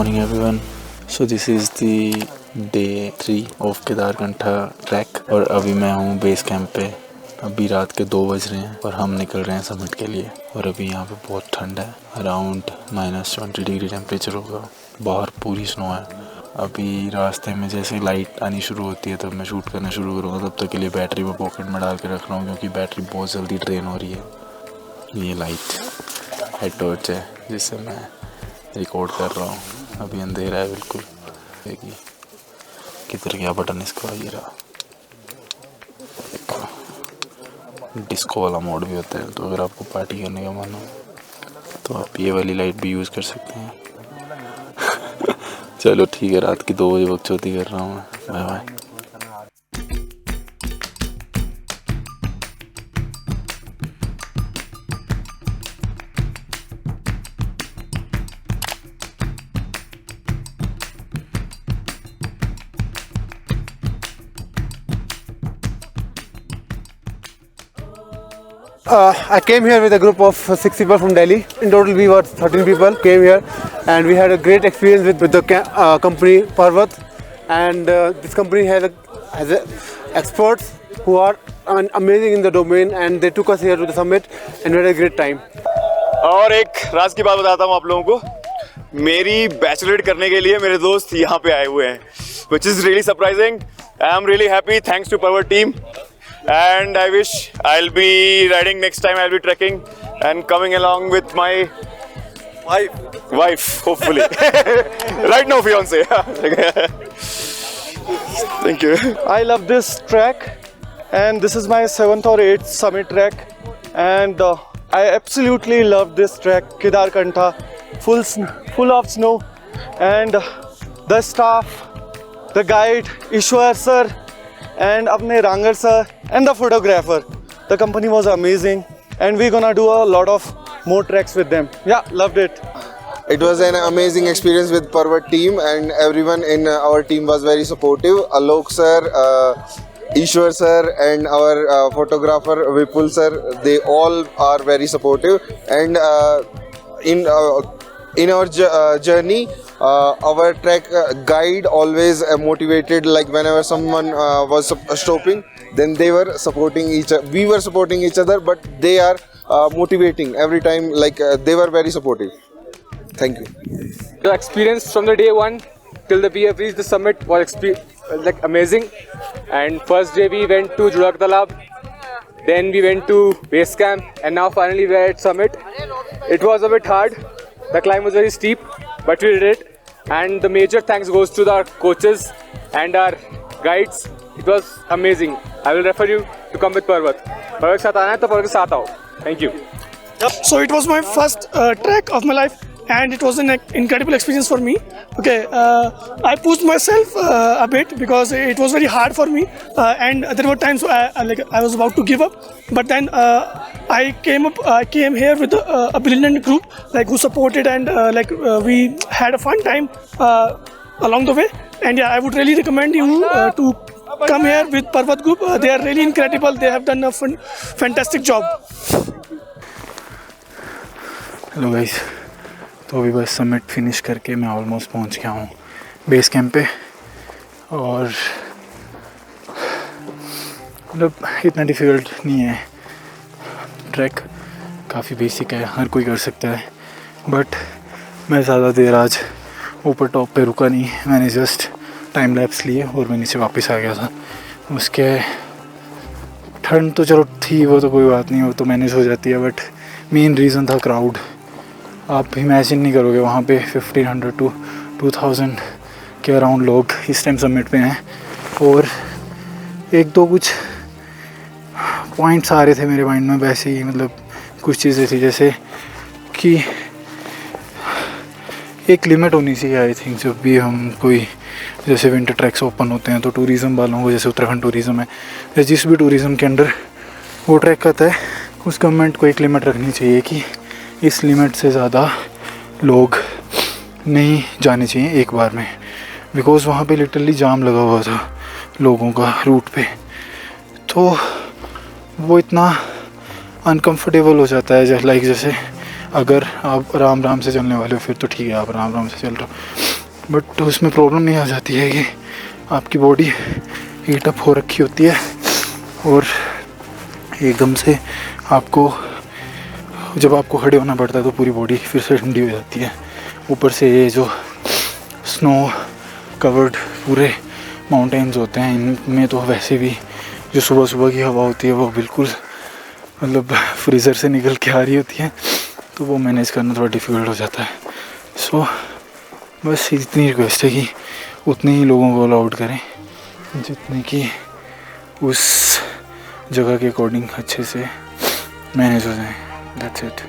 morning everyone. So this is the day 3 of Kedarkantha track और अभी मैं हूँ बेस कैंप पे। अभी रात के 2 बज रहे हैं और हम निकल रहे हैं समिट के लिए। और अभी यहाँ पे बहुत ठंड है, अराउंड -20 डिग्री टेम्परेचर होगा। बाहर पूरी स्नो है। अभी रास्ते में जैसे लाइट आनी शुरू होती है तब मैं शूट करना शुरू करूँगा। तब तक के लिए बैटरी में पॉकेट में डाल के रख रहा हूँ क्योंकि बैटरी बहुत जल्दी ड्रेन हो रही है। ये लाइट हेड टॉर्च है जिससे मैं रिकॉर्ड कर रहा हूँ। अभी अंधेरा है बिल्कुल। देखिए किधर गया बटन इसका, ये रहा। डिस्को वाला मोड भी होता है, तो अगर आपको पार्टी करने का मन हो तो आप ये वाली लाइट भी यूज़ कर सकते हैं। चलो ठीक है, रात की 2 बजे बकचोदी कर रहा हूँ मैं। Bye bye. I came here with a group of 6 people from Delhi. In total, we were 13 people came here, and we had a great experience with the company Parvat. And this company has experts who are amazing in the domain, and they took us here to the summit, and we had a great time. और एक राज की बात बताता हूँ आप लोगों को, मेरी बैचलरेट करने के लिए मेरे दोस्त यहाँ पे आए हुए हैं, which is really surprising. I am really happy. Thanks to Parvat team. And I wish I'll be riding next time. I'll be trekking and coming along with my wife hopefully. Right now, fiance. Thank you. I love this trek, and this is my 7th or 8th summit trek, and I absolutely love this trek. Kedarkantha, full of snow, and the staff, the guide Ishwar sir, and apne Ranger sir, and the photographer. The company was amazing, and we're gonna do a lot of more treks with them. Yeah, loved it. It was an amazing experience with Parvat team, and everyone in our team was very supportive. Alok sir, Ishwar sir, and our photographer Vipul sir, they all are very supportive. And in our journey, our trek guide always motivated, like whenever someone was stopping, then they were supporting each other. We were supporting each other, but they are motivating every time, like they were very supportive. Thank you. The experience from the day 1 till we have reached the summit was like amazing. And first day we went to Judak Talab, then we went to base camp, and now finally we are at summit. It was a bit hard. The climb was very steep, but we did it. And the major thanks goes to our coaches and our guides. It was amazing. I will refer you to come with Parvat. Parvat ke saath aana hai to Parvat ke saath aao. Thank you. So it was my first trek of my life, and it was an incredible experience for me. Okay, I pushed myself a bit because it was very hard for me, and there were times I was about to give up. But then I came here with a brilliant group who supported, and we had a fun time along the way. And yeah, I would really recommend you to come here with Parvat group. They are really incredible. They have done a fantastic job. Hello guys, तो अभी बस summit finish करके मैं almost पहुंच गया हूँ base camp पे। और मतलब इतना डिफ़िकल्ट नहीं है, ट्रैक काफ़ी बेसिक है, हर कोई कर सकता है। बट मैं ज़्यादा देर आज ऊपर टॉप पे रुका नहीं, मैंने जस्ट टाइम लैप्स लिए और मैं नीचे वापस आ गया था। उसके ठंड तो चलो थी, वो तो कोई बात नहीं, वो तो मैनेज हो जाती है। बट मेन रीज़न था क्राउड। आप इमेजिन नहीं करोगे, वहाँ पे 1500 to 2000 के अराउंड लोग इस टाइम समिट पे हैं। और एक दो कुछ पॉइंट्स आ रहे थे मेरे माइंड में वैसे ही, मतलब कुछ चीज़ें थी जैसे कि एक लिमिट होनी चाहिए। आई थिंक जब भी हम कोई जैसे विंटर ट्रैक्स ओपन होते हैं तो टूरिज़म वालों को, जैसे उत्तराखंड टूरिज़म है या जिस भी टूरिज़म के अंडर वो ट्रैक करता है, उस गवर्नमेंट को एक लिमिट रखनी चाहिए कि इस लिमिट से ज़्यादा लोग नहीं जाने चाहिए एक बार में। बिकॉज़ वहाँ पे लिटरली जाम लगा हुआ था लोगों का रूट पे, तो वो इतना अनकंफर्टेबल हो जाता है। जैसे अगर आप आराम से चलने वाले हो फिर तो ठीक है, आप आराम से चल रहे हो। बट उसमें प्रॉब्लम ये आ जाती है कि आपकी बॉडी हीट अप हो रखी होती है और एकदम से आपको जब आपको खड़े होना पड़ता है तो पूरी बॉडी फिर से ठंडी हो जाती है। ऊपर से ये जो स्नो कवर्ड पूरे माउंटेन्स होते हैं इनमें तो वैसे भी जो सुबह सुबह की हवा होती है वो बिल्कुल मतलब फ्रीज़र से निकल के आ रही होती है, तो वो मैनेज करना थोड़ा डिफ़िकल्ट हो जाता है। सो बस इतनी रिक्वेस्ट है कि उतने ही लोगों को अलाउड करें जितने कि उस जगह के अकॉर्डिंग अच्छे से मैनेज हो जाए। That's it.